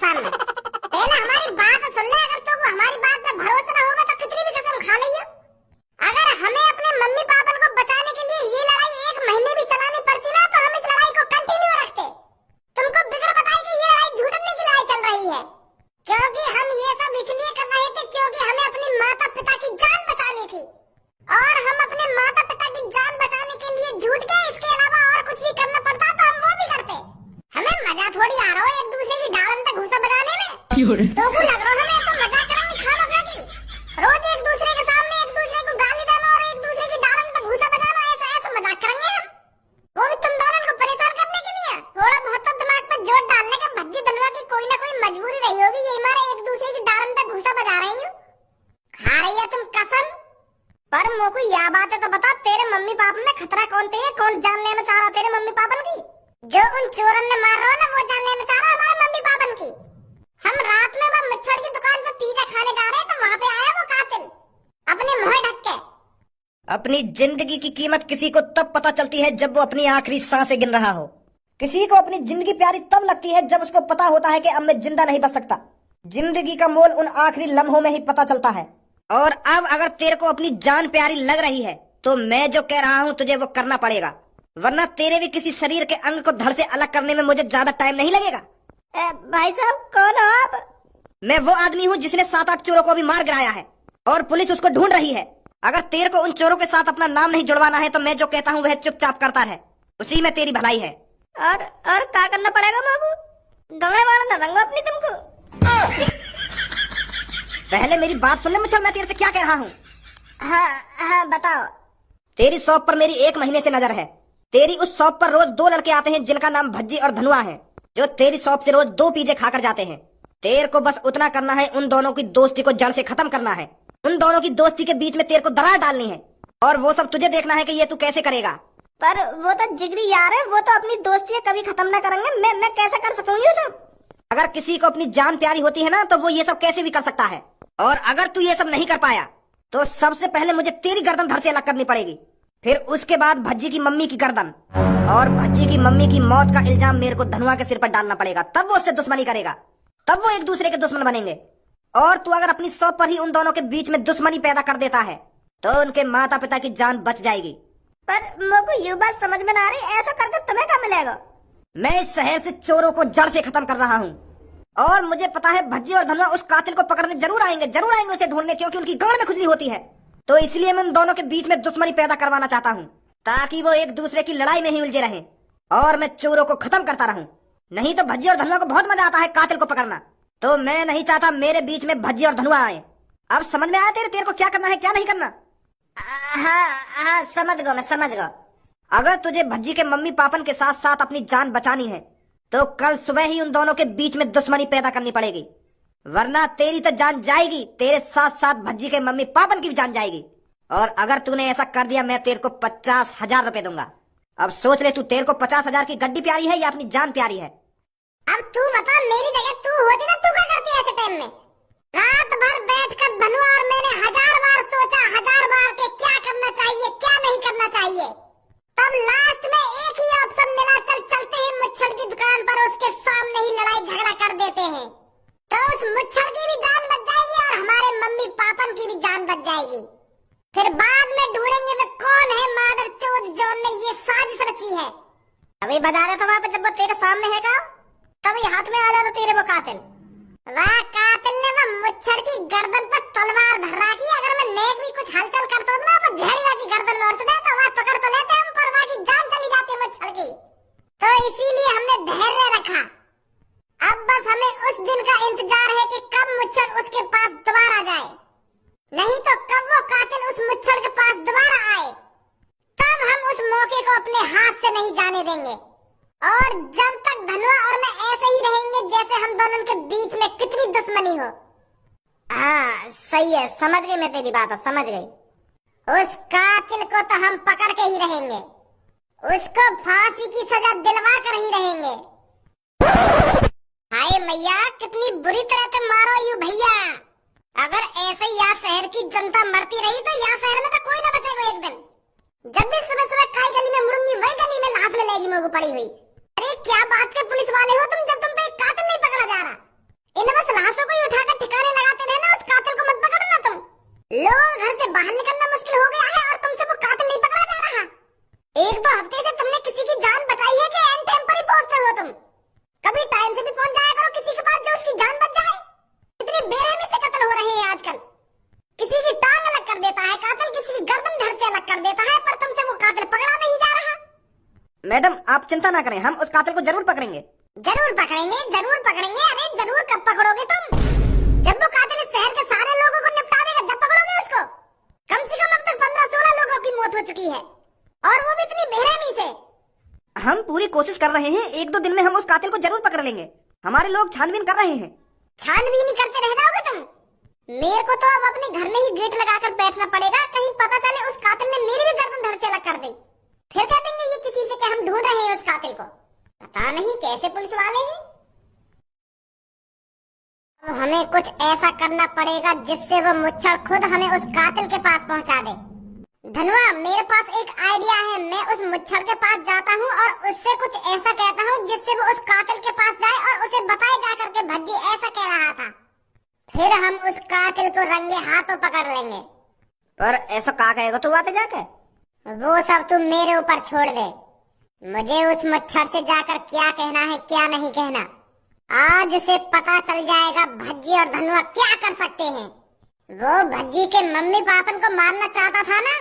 हिंदुस्तान में। पहले हमारी बात सुन ले, अगर तो हमारी बात पे भरोसा ना होगा तो कितनी भी कसम खा लियो। अगर हमें अपने मम्मी पापा को बचाने के लिए ये लड़ाई 1 महीने भी चलानी पड़ती ना तो हम इस लड़ाई को कंटिन्यू रखते। तुमको बिगर बताए कि ये लड़ाई झूठने की लड़ाई चल रही है, क्योंकि हम ये सब इसलिए कर रहे थे क्योंकि हमें अपने माता पिता की जान बचानी थी, और हम अपने माता पिता की जान बचाने के लिए झूठ के इसके अलावा और कुछ भी करना पड़ता तो हम वो भी करते। हमें मजा थोड़ी आ रहा हो एक दूसरे की डालन पे घूसा बजाने में, तो को लग रहा है हमें तो मजाक करेंगे खामखा की। रोज एक दूसरे के सामने एक दूसरे को गाली देना और एक दूसरे की डालन पे घूसा बजाना, ऐसा मजाक करेंगे हम, वो भी तुम दोनों को परेशान करने के लिए। थोड़ा बहुत तो दिमाग पे जोर डालने का भज्जी धनवा की कोई ना कोई मजबूरी रही होगी, ये हमारे एक दूसरे की डालन पे घूसा बजा रही हो, खा रही है तुम कसम। पर मोको यह बात है तो बता, तेरे मम्मी पापा में खतरा कौन थे? कौन जान लेना चाह रहा तेरे मम्मी पापा की? जो उन चोरों ने मार रहा ना वो जान लेना चाह रहा हमारे मम्मी पापा की। हम रात में वो मच्छर की दुकान पे पिज्जा खाने जा रहे तो वहाँ पे आया वो कातिल अपने मुंह ढक के। अपनी जिंदगी की कीमत किसी को तब पता चलती है जब वो अपनी आखिरी सांसें गिन रहा हो। किसी को अपनी जिंदगी प्यारी तब लगती है जब उसको पता होता है कि अब मैं जिंदा नहीं बच सकता। जिंदगी का मोल उन आखिरी लम्हों में ही पता चलता है। और अब अगर तेरे को अपनी जान प्यारी लग रही है तो मैं जो कह रहा हूँ तुझे वो करना पड़ेगा, वरना तेरे भी किसी शरीर के अंग को धड़ से अलग करने में मुझे ज्यादा टाइम नहीं लगेगा। भाई साहब कौन हो आप? मैं वो आदमी हूँ जिसने 7-8 चोरों को भी मार गिराया है और पुलिस उसको ढूंढ रही है। अगर तेरे को उन चोरों के साथ अपना नाम नहीं जुड़वाना है तो मैं जो कहता हूँ वह चुपचाप करता रहे, उसी में तेरी भलाई है। और क्या करना पड़ेगा बाबू? दौड़े वाला न रंगो अपनी तुमको। पहले मेरी बात सुन ले मुझे, मैं तेरे से क्या कह रहा हूँ। हाँ बताओ। तेरी शॉप पर मेरी 1 महीने से नजर है। तेरी उस शॉप पर रोज 2 लड़के आते हैं जिनका नाम भज्जी और धनुआ है, जो तेरी शॉप से रोज 2 पिज्जे खाकर जाते हैं। तेरे को बस उतना करना है, उन दोनों की दोस्ती को जड़ से खत्म करना है। उन दोनों की दोस्ती के बीच में तेरे को दरार डालनी है, और वो सब तुझे देखना है कि ये तू कैसे करेगा। पर वो तो जिगरी यार है, वो तो अपनी दोस्ती कभी खत्म ना करेंगे। मैं कैसे कर सकूँ ये सब? अगर किसी को अपनी जान प्यारी होती है ना तो वो ये सब कैसे भी कर सकता है। और अगर तू ये सब नहीं कर पाया तो सबसे पहले मुझे तेरी गर्दन धड़ से अलग करनी पड़ेगी, फिर उसके बाद भज्जी की मम्मी की गर्दन, और भज्जी की मम्मी की मौत का इल्जाम मेरे को धनुआ के सिर पर डालना पड़ेगा। तब वो उससे दुश्मनी करेगा, तब वो एक दूसरे के दुश्मन बनेंगे। और तू अगर अपनी शॉप पर ही उन दोनों के बीच में दुश्मनी पैदा कर देता है तो उनके माता पिता की जान बच जाएगी। पर मुझको ये बात समझ में ना आ रही, ऐसा करके तुम्हें क्या मिलेगा? मैं इस शहर से चोरों को जड़ से खत्म कर रहा हूँ, और मुझे पता है भज्जी और धनुआ उस कातिल को पकड़ने जरूर आएंगे उसे ढूंढने, क्योंकि उनकी गांड में खुजली होती है। तो इसलिए मैं उन दोनों के बीच में दुश्मनी पैदा करवाना चाहता हूँ, ताकि वो एक दूसरे की लड़ाई में ही उलझे रहें और मैं चोरों को खत्म करता रहूं। नहीं तो भज्जी और धनुआ को बहुत मजा आता है कातिल को पकड़ना, तो मैं नहीं चाहता मेरे बीच में भज्जी और धनुआ आए। अब समझ में आया तेरे को क्या करना है क्या नहीं करना? हाँ समझ गया, मैं समझ गया। अगर तुझे भज्जी के मम्मी पापन के साथ साथ अपनी जान बचानी है तो कल सुबह ही उन दोनों के बीच में दुश्मनी पैदा करनी पड़ेगी, वरना तेरी तो जान जाएगी, तेरे साथ साथ भज्जी के मम्मी पापन की भी जान जाएगी। और अगर तूने ऐसा कर दिया मैं तेरे को 50,000 रुपए दूंगा। अब सोच ले, तू तेरे को 50,000 की गड्डी प्यारी है या अपनी जान प्यारी है? अब तू बता, मेरी जगह तू होती ना तू क्या करती ऐसे टाइम में? रात भर बैठकर धनुआ और मैंने 1000 बार सोचा, 1000 बार के क्या करना चाहिए क्या नहीं करना चाहिए। तब लास्ट में एक ही ऑप्शन मिला, चलते हैं मुच्छर की दुकान पर, उसके सामने ही लड़ाई झगड़ा कर देते हैं, तो उस मुच्छर की भी जान बच जाएगी और हमारे मम्मी पापन की भी जान बच जाएगी। फिर बाद में ढूंढेंगे वे कौन है मादरचोद जॉन ने ये साजिश रची है। अभी बता रहे थे वहाँ पे जब वो तेरे सामने है का, तभी हाथ में आ जाता तेरे वो कातिल। वह कातिल ने वो मुच्छर की गर्दन पर तलवार धर रखी। अगर मैं नेक भी कुछ हलचल करता हूँ ना तो जहरीला की गर्दन लौट दे तो वह पकड़ तो लेते हम, पर वह की जान चली जाती है मुच्छर की। तो इसीलिए हमने धैर्य रखा। अब बस हमें उस दिन का इंतजार है कि कब मुच्छर उसके पास दोबारा जाए, नहीं तो कब वो कातिल उस मुच्छर के पास दोबारा आए, तब हम उस मौके को अपने हाथ से नहीं जाने देंगे। और जब तक धनुआ और मैं ऐसे ही रहेंगे जैसे हम दोनों के बीच में कितनी दुश्मनी हो। हाँ सही है, समझ गई मैं तेरी बात, समझ गई। उस कातिल को तो हम पकड़ के ही रहेंगे, उसको फांसी की सजा दिलवा कर ही रहेंगे। हाय मैया, कितनी बुरी तरह से मारो यू भैया। अगर ऐसे ही यहाँ शहर की जनता मरती रही तो यहाँ शहर में तो कोई ना बचेगा। एक दिन जब भी सुबह सुबह खाई गली में मुड़ूंगी वही गली में लाश मिलेगी मुझे पड़ी हुई। अरे क्या बात के पुलिस वाले हो तुम, जब तुम पे एक कातिल नहीं पकड़ा जा रहा, आप चिंता ना करें, हम उस कातिल को जरूर पकड़ेंगे। जरूर पकड़ेंगे, जरूर पकड़ेंगे। अरे जरूर कब पकड़ोगे तुम? जब वो कातिल इस शहर के सारे लोगों को निपटा देगा जब पकड़ोगे उसको। कम से कम अब तक 15-16 लोगों की मौत हो चुकी है, और वो भी इतनी बेरहमी से। हम पूरी कोशिश कर रहे हैं, 1-2 दिन में हम उस कातिल को जरूर पकड़ लेंगे। हमारे लोग छानबीन कर रहे हैं। छानबीन ही करते रह जाओगे तुम? मेरे को तो अब अपने घर में ही गेट लगाकर बैठना पड़ेगा, कहीं पता चले उस कातिल ने मेरी भी गर्दन धड़ से अलग कर दी। फिर कह देंगे ये किसी से कि हम ढूंढ रहे हैं उस कातिल को। पता नहीं कैसे पुलिस वाले हैं। अब हमें कुछ ऐसा करना पड़ेगा जिससे वो मुच्छर खुद हमें उस कातिल के पास पहुंचा दे। धनुआ, मेरे पास एक आइडिया है। मैं उस मुच्छर के पास जाता हूँ और उससे कुछ ऐसा कहता हूँ जिससे वो उस कातिल के पास जाए और उसे बताए जाकर के भज्जी ऐसा कह रहा था। फिर हम उस कातिल को रंगे हाथों पकड़ लेंगे। पर ऐसा कहा कहेगा तू आते जाके? वो सब तुम मेरे ऊपर छोड़ दे। मुझे उस मच्छर से जाकर क्या कहना है क्या नहीं कहना, आज उसे पता चल जाएगा भज्जी और धनुआ क्या कर सकते हैं। वो भज्जी के मम्मी पापन को मारना चाहता था ना,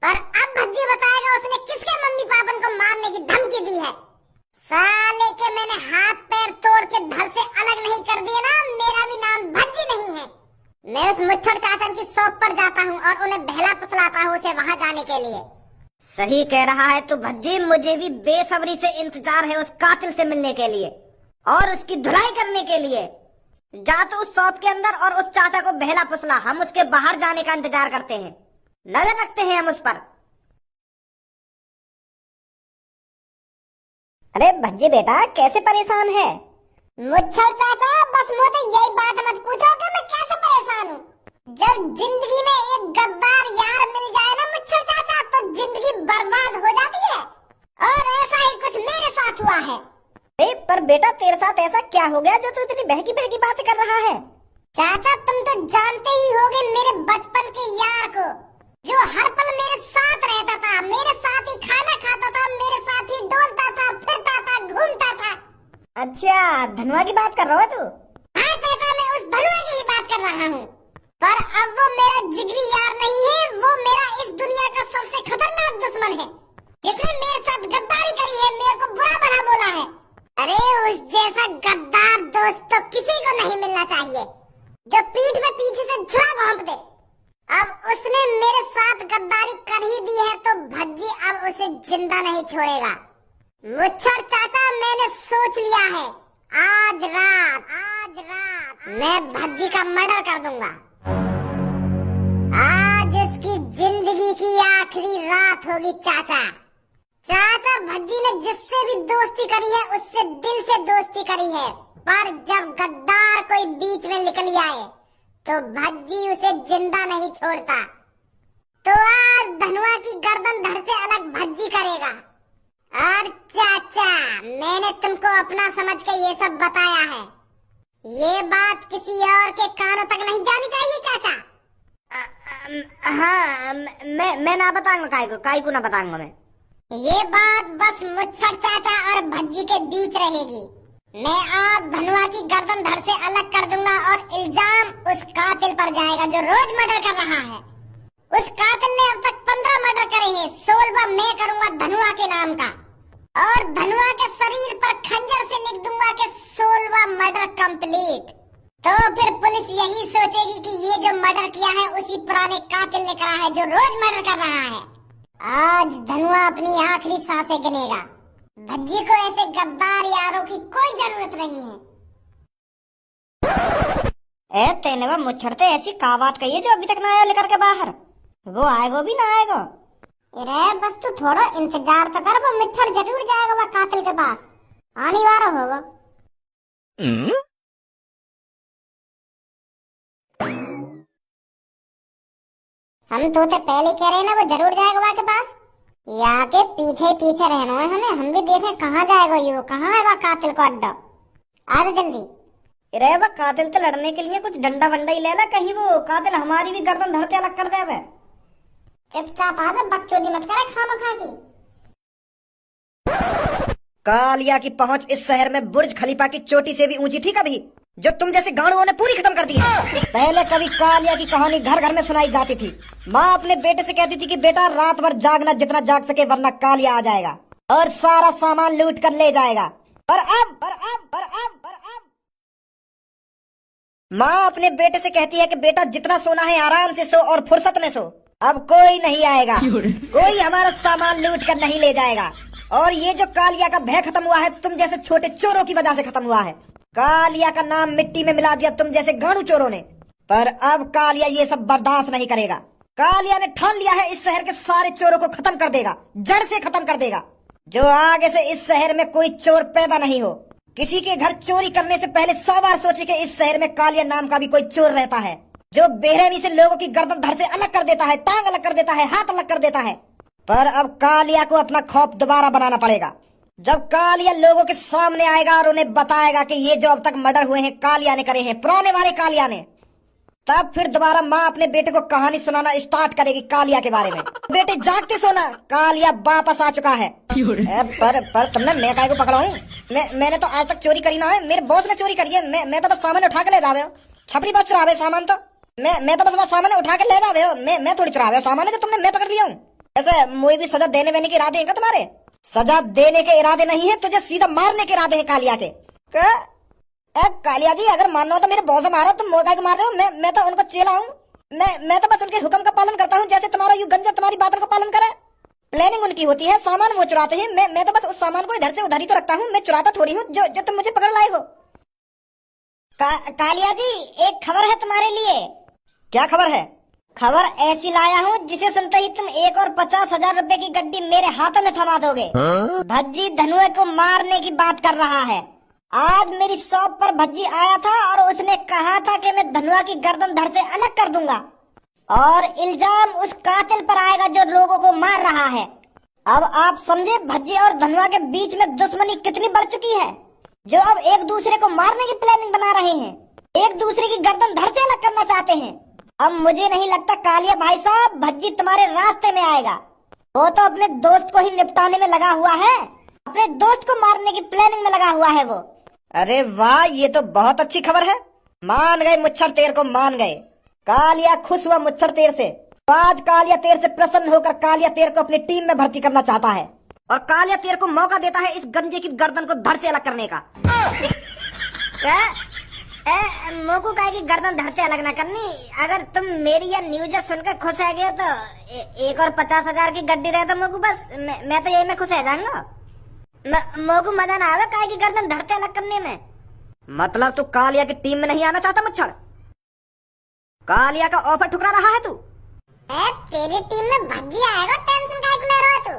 पर अब भज्जी बताएगा उसने किसके मम्मी पापन को मारने की धमकी दी है। साले के मैंने हाथ पैर तोड़ के धड़ से अलग नहीं कर दिए ना, मेरा भी नाम भज्जी नहीं है। मैं उस मुच्छर चाचन की शॉप पर जाता हूँ और उन्हें बहला फुसलाता हूँ उसे वहाँ जाने के लिए। सही कह रहा है तू भज्जी, मुझे भी बेसब्री से इंतजार है उस कातिल से मिलने के लिए और उसकी धुलाई करने के लिए। जा तो उस शॉप के अंदर और उस चाचा को बहला फुसला, हम उसके बाहर जाने का इंतजार करते हैं, नजर रखते हैं हम उस पर। अरे भज्जी बेटा कैसे परेशान है? मुच्छर चाचा, बस मुझे यही बात मत पूछो कि मैं कैसे परेशान हूँ। जब जिंदगी में एक गद्दार यार मिल जाए ना मुच्छर चाचा, तो जिंदगी बर्बाद हो जाती है, और ऐसा ही कुछ मेरे साथ हुआ है। पर बेटा तेरे साथ ऐसा क्या हो गया जो तू इतनी बहकी बहकी बातें कर रहा है? चाचा तुम तो जानते ही होगे मेरे बचपन के यार को, जो हर पल मेरे साथ रहता था, मेरे साथ ही खाना खाता था, मेरे साथ ही डोलता था, फिरता था, घूमता था। अच्छा, धनुआ की बात कर रहा है तू? हाँ चाचा, मैं उस धनुआ की ही बात कर रहा हूँ। पर अब वो मेरा जिगरी यार नहीं है, वो मेरा इस दुनिया का सबसे खतरनाक दुश्मन है, जिसने मेरे साथ गद्दारी करी है, मेरे को बुरा भला बोला है। अरे उस जैसा गद्दार दोस्त तो किसी को नहीं मिलना चाहिए, जो पीठ में पीछे से छुरा घोंप दे। अब उसने मेरे साथ गद्दारी कर ही दी है तो भज्जी अब उसे जिंदा नहीं छोड़ेगा। मुच्छर चाचा, मैंने सोच लिया है, आज रात मैं भज्जी का मर्डर कर दूंगा। आज उसकी जिंदगी की आखिरी रात होगी चाचा। चाचा, भज्जी ने जिससे भी दोस्ती करी है उससे दिल से दोस्ती करी है, पर जब गद्दार कोई बीच में निकल आए तो भज्जी उसे जिंदा नहीं छोड़ता। तो आज धनुआ की गर्दन धड़ से अलग भज्जी करेगा। और चाचा, मैंने तुमको अपना समझ के ये सब बताया है, ये बात किसी और के कानों तक नहीं जानी चाहिए चाचा। हाँ, मैं ना बताऊंगा, काई को ना बताऊंगा मैं। ये बात बस मुच्छर चाचा और भज्जी के बीच रहेगी। मैं आज धनुआ की गर्दन धड़ से अलग कर दूंगा और इल्जाम उस कातिल पर जाएगा जो रोज मर्डर कर रहा है। उस कातिल ने अब तक 15 मर्डर करे हैं, 16वां मैं करूंगा धनुआ के नाम का, और धनुआ के शरीर पर खंजर से लिख दूंगा कि 16वां मर्डर कंप्लीट। तो फिर पुलिस यही सोचेगी कि ये जो मर्डर किया है उसी पुराने कातिल ने करा है जो रोज मर्डर कर रहा है। आज धनुआ अपनी आखिरी सांसें गिनेगा। भज्जी को ऐसे गद्दार यारों की कोई जरूरत नहीं है। तेने वो मुच्छरते ऐसी का बात कही है जो अभी तक ना आया लेकर के बाहर? वो आएगा भी ना आएगा? अरे बस तू थोड़ा इंतजार तो कर, वो मुच्छर जरूर जाएगा वो कातिल के पास, आने वाला होगा। हम तो पहले कह रहे ना वो जरूर जाएगा वहाँ के पास। यहाँ के पीछे पीछे रहना है हमें, हम भी देखें कहाँ जाएगा ये, कहाँ है वह कातिल को अड्डा। आ जा जल्दी। अरे वह कातिल से लड़ने के लिए कुछ डंडा वंडा ही ले ला, कहीं वो कातिल हमारी भी गर्दन धरते अलग कर दे। चुपचाप आ जा, बकचोदी मत करे खामखा की। कालिया की पहुंच इस शहर में बुर्ज खलीफा की चोटी से भी ऊंची थी कभी, जो तुम जैसे गाड़ुओं ने पूरी खत्म कर दी है। पहले कभी कालिया की कहानी घर घर में सुनाई जाती थी। माँ अपने बेटे से कहती थी कि बेटा रात भर जागना जितना जाग सके, वरना कालिया आ जाएगा। और सारा सामान लूट कर ले जाएगा। और अब माँ अपने बेटे से कहती है कि बेटा जितना सोना है आराम से सो और फुर्सत में सो, अब कोई नहीं आएगा, कोई हमारा सामान लूट कर नहीं ले जाएगा। और ये जो कालिया का भय खत्म हुआ है तुम जैसे छोटे चोरों की वजह से खत्म हुआ है। कालिया का नाम मिट्टी में मिला दिया तुम जैसे गाड़ू चोरों ने। पर अब कालिया ये सब बर्दाश्त नहीं करेगा। कालिया ने ठान लिया है इस शहर के सारे चोरों को खत्म कर देगा, जड़ से खत्म कर देगा। जो आगे से इस शहर में कोई चोर पैदा नहीं हो। किसी के घर चोरी करने से पहले 100 बार सोचे कि इस शहर में कालिया नाम का भी कोई चोर रहता है, जो बेरहमी से लोगों की गर्दन धड़ से अलग कर देता है, टांग अलग कर देता है, हाथ अलग कर देता है। पर अब कालिया को अपना खौफ दोबारा बनाना पड़ेगा। जब कालिया लोगों के सामने आएगा और उन्हें बताएगा कि ये जो अब तक मर्डर हुए हैं कालिया ने करे हैं, पुराने वाले कालिया ने, तब फिर दोबारा माँ अपने बेटे को कहानी सुनाना स्टार्ट करेगी कालिया के बारे में। बेटे जागते सोना, कालिया वापस आ चुका है। पर तुमने मैं काय को पकड़ा हूँ? मैंने तो आज तक चोरी करी ना है, मेरे बॉस ने चोरी करी है। मैं तो बस सामान उठा के ले जावे हो, छपरी बस चुरावे सामान तो मैं तो बस सामान उठा के ले जावे हो। मैं थोड़ी चुरावे सामान है जो तुमने मैं पकड़ लिया हूँ। ऐसे मुझे भी सजा देने वेने के इरादे हैं क्या तुम्हारे? सजा देने के इरादे नहीं है, तुझे सीधा मारने के इरादे हैं कालिया के। कालिया जी अगर मानना हो तो मेरे बॉस मारा, तुम मोगा को मार रहे हो। मैं तो उनको चेला हूँ। मैं तो बस उनके हुक्म का पालन करता हूँ, जैसे तुम्हारा यू गंजा तुम्हारी बातों का पालन करे। प्लानिंग उनकी होती है, सामान वो चुराते हैं। मैं तो बस उस सामान को इधर से उधर ही तो रखता हूँ, मैं चुराता थोड़ी हूँ जो तुम मुझे पकड़ लाए हो। कालिया जी एक खबर है तुम्हारे लिए। क्या खबर है? खबर ऐसी लाया हूँ जिसे सुनते ही तुम 1 और 50,000 रुपए की गड्डी मेरे हाथों में थमा दोगे। भज्जी धनुए को मारने की बात कर रहा है। आज मेरी शॉप पर भज्जी आया था और उसने कहा था कि मैं धनुआ की गर्दन धड़ से अलग कर दूंगा और इल्जाम उस कातिल पर आएगा जो लोगों को मार रहा है। अब आप समझे भज्जी और धनुआ के बीच में दुश्मनी कितनी बढ़ चुकी है, जो अब एक दूसरे को मारने की प्लानिंग बना रहे हैं, एक दूसरे की गर्दन धड़ से अलग करना चाहते हैं। अब मुझे नहीं लगता कालिया भाई साहब भज्जी तुम्हारे रास्ते में आएगा। वो तो अपने दोस्त को ही निपटाने में लगा हुआ है, अपने दोस्त को मारने की प्लानिंग में लगा हुआ है वो। अरे वाह, ये तो बहुत अच्छी खबर है। मान गए मुच्छर तेर को, मान गए। कालिया खुश हुआ मुच्छर तेर से। आज कालिया तेर से प्रसन्न होकर कालिया तेर को अपनी टीम में भर्ती करना चाहता है और कालिया तेर को मौका देता है इस गंजे की गर्दन को धड़ से अलग करने का। मोकू काय की गर्दन धड़ से अलग ना करनी। अगर तुम मेरी या न्यूज सुनकर खुश है गए तो 1 और 50,000 की गड्डी रहे तो मोकू बस मैं तो यही में खुश है जाऊंगा। मोकू मजा ना आवे काय की गर्दन धड़ से अलग करने में। मतलब तू कालिया की टीम में नहीं आना चाहता मुच्छर? कालिया का ऑफर ठुकरा रहा है तू? तेरी टीम में भज्जी आएगा, टेंशन काय को ले रहा है तू?